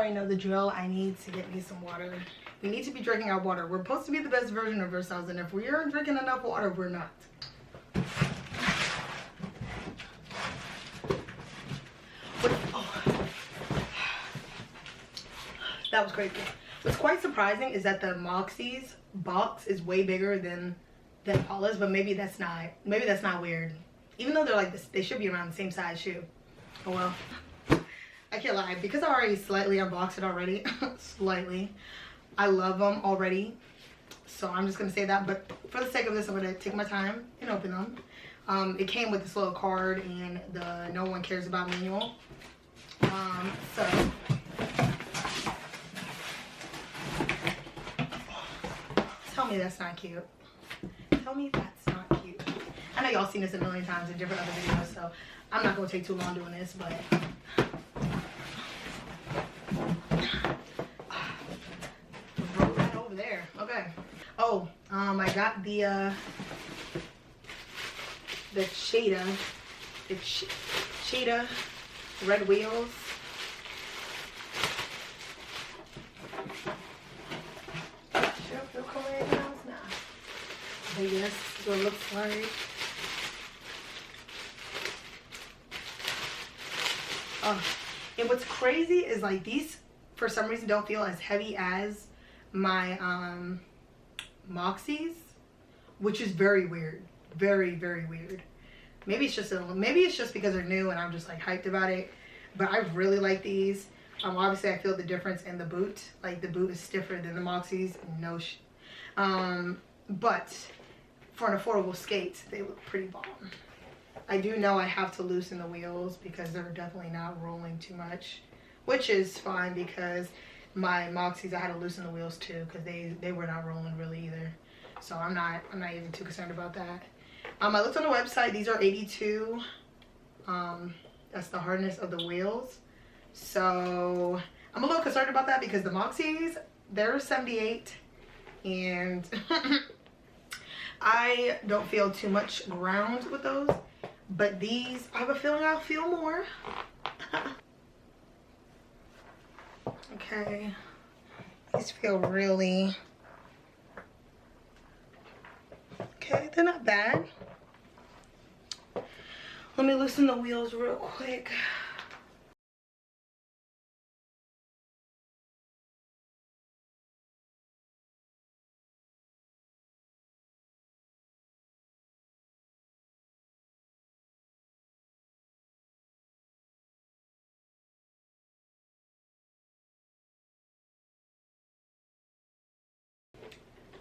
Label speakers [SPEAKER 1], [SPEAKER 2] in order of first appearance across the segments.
[SPEAKER 1] already know the drill. I need to get me some water. We need to be drinking our water. We're supposed to be the best version of ourselves, and if we aren't drinking enough water, we're not. That was crazy. What's quite surprising is that the Moxie's box is way bigger than Impalas, but maybe that's not weird. Even though they're like this, they should be around the same size shoe. Oh well. I can't lie, because I already slightly unboxed it already. Slightly. I love them already. So I'm just gonna say that, but for the sake of this, I'm gonna take my time and open them. It came with this little card and the no one cares about manual. So tell me that's not cute. Tell me that's not cute. I know y'all seen this a million times in different other videos, so I'm not gonna take too long doing this, but roll that over there. Okay. Oh, I got the cheetah red wheels. But yes, this is what it looks like. And what's crazy is like these for some reason don't feel as heavy as my Moxies, which is very weird. Very, very weird. Maybe it's just because they're new and I'm just like hyped about it. But I really like these. Obviously I feel the difference in the boot. Like the boot is stiffer than the Moxies. But for an affordable skate, they look pretty bomb. I do know I have to loosen the wheels because they're definitely not rolling too much, which is fine because my Moxies, I had to loosen the wheels too because they were not rolling really either. So I'm not even too concerned about that. I looked on the website. These are 82. That's the hardness of the wheels. So I'm a little concerned about that because the Moxies, they're 78 and I don't feel too much ground with those, but these, I have a feeling I'll feel more. Okay, these feel really, okay, they're not bad. Let me loosen the wheels real quick.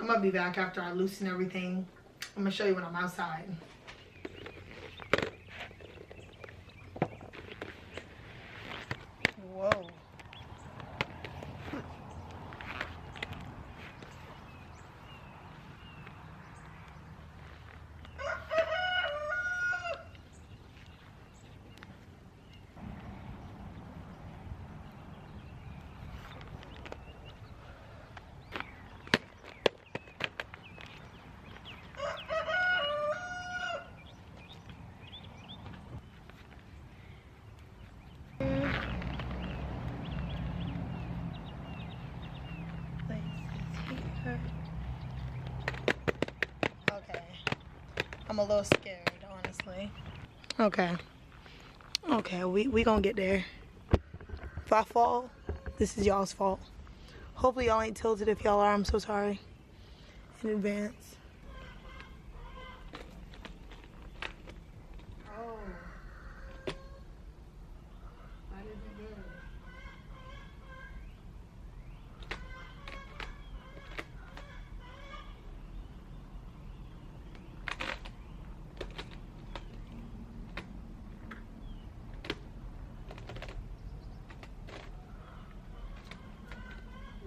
[SPEAKER 1] I'm gonna be back after I loosen everything. I'm gonna show you when I'm outside. Whoa. Okay, I'm a little scared, honestly. Okay, we gonna get there. If I fall, this is y'all's fault. Hopefully y'all ain't tilted. If y'all are, I'm so sorry in advance. Oh, that isn't good.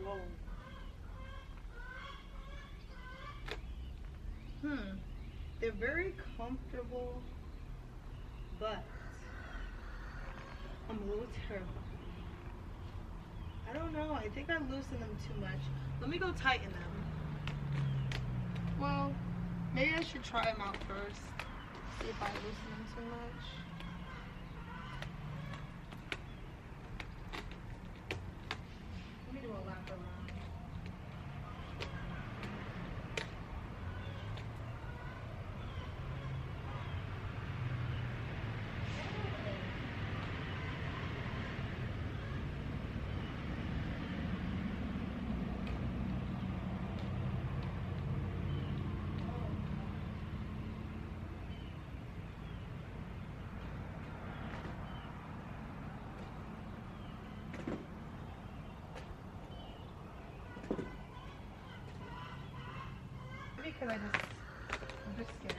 [SPEAKER 1] Whoa. They're very comfortable, but I'm a little terrified. I don't know. I think I loosened them too much. Let me go tighten them. Well, maybe I should try them out first. See if I loosen them too much. because I'm just scared.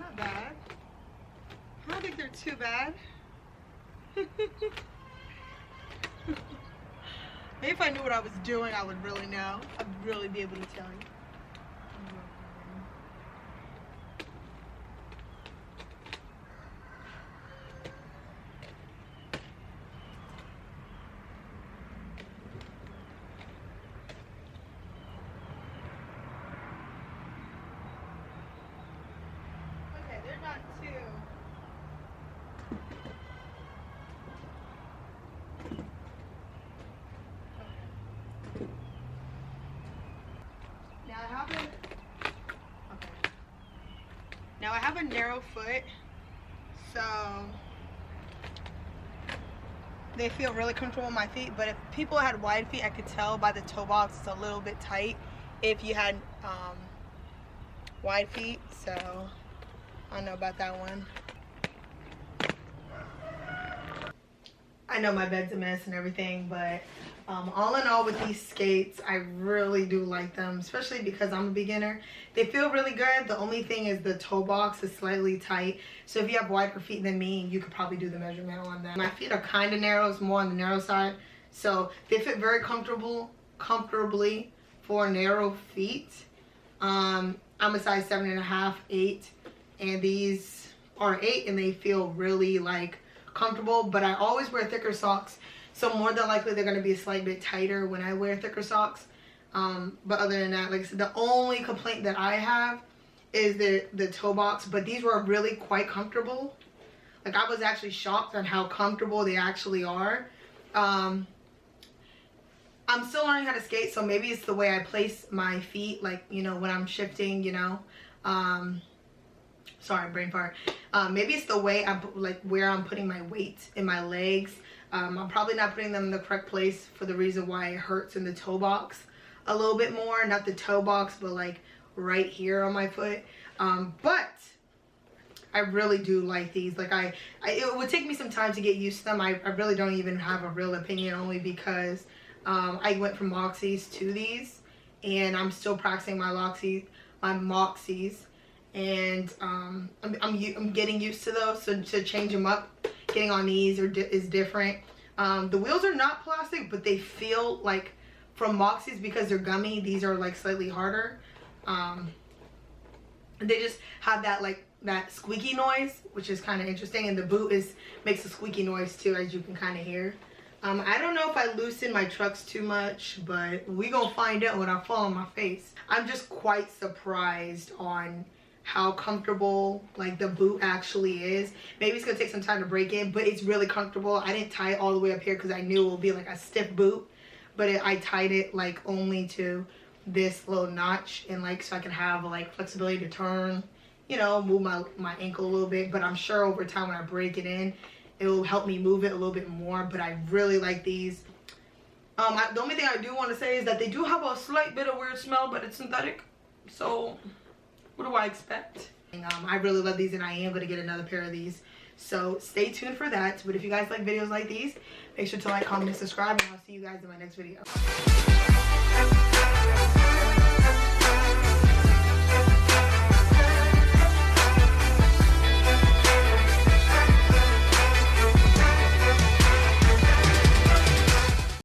[SPEAKER 1] Not bad. I don't think they're too bad. Maybe if I knew what I was doing, I would really know. I'd really be able to tell you. Okay, they're not too... Now I have a narrow foot, so they feel really comfortable on my feet. But if people had wide feet, I could tell by the toe box it's a little bit tight if you had wide feet. So I don't know about that one. I know my bed's a mess and everything, but all in all with these skates, I really do like them, especially because I'm a beginner. They feel really good. The only thing is the toe box is slightly tight. So if you have wider feet than me, you could probably do the measurement on them. My feet are kind of narrow. It's more on the narrow side. So they fit very comfortably for narrow feet. I'm a size 7.5, 8. And these are 8 and they feel really like comfortable, but I always wear thicker socks, so more than likely they're going to be a slight bit tighter when I wear thicker socks. But other than that, like I said, the only complaint that I have is the toe box, but these were really quite comfortable. Like, I was actually shocked on how comfortable they actually are. I'm still learning how to skate, so maybe it's the way I place my feet, like, you know, when I'm shifting, you know. Sorry, brain fart. Maybe it's the way I'm, like, where I'm putting my weight in my legs. I'm probably not putting them in the correct place for the reason why it hurts in the toe box a little bit more. Not the toe box, but like right here on my foot. But I really do like these. Like, it would take me some time to get used to them. I really don't even have a real opinion, only because I went from Moxies to these, and I'm still practicing my Moxies. And I'm getting used to those, so to change them up, getting on these is different. The wheels are not plastic, but they feel like, from Moxies, because they're gummy, these are like slightly harder. They just have that, like, that squeaky noise, which is kind of interesting, and the boot makes a squeaky noise too, as you can kind of hear. I don't know if I loosen my trucks too much, but we gonna find out when I fall on my face. I'm just quite surprised on how comfortable, like, the boot actually is. Maybe it's gonna take some time to break in, but it's really comfortable. I didn't tie it all the way up here because I knew it would be like a stiff boot, but I tied it like only to this little notch, and like, so I can have like flexibility to turn, you know, move my ankle a little bit. But I'm sure over time when I break it in, it will help me move it a little bit more. But I really like these. The only thing I do want to say is that they do have a slight bit of weird smell, but it's synthetic, so what do I expect? I really love these, and I am going to get another pair of these. So stay tuned for that. But if you guys like videos like these, make sure to like, comment, and subscribe, and I'll see you guys in my next video.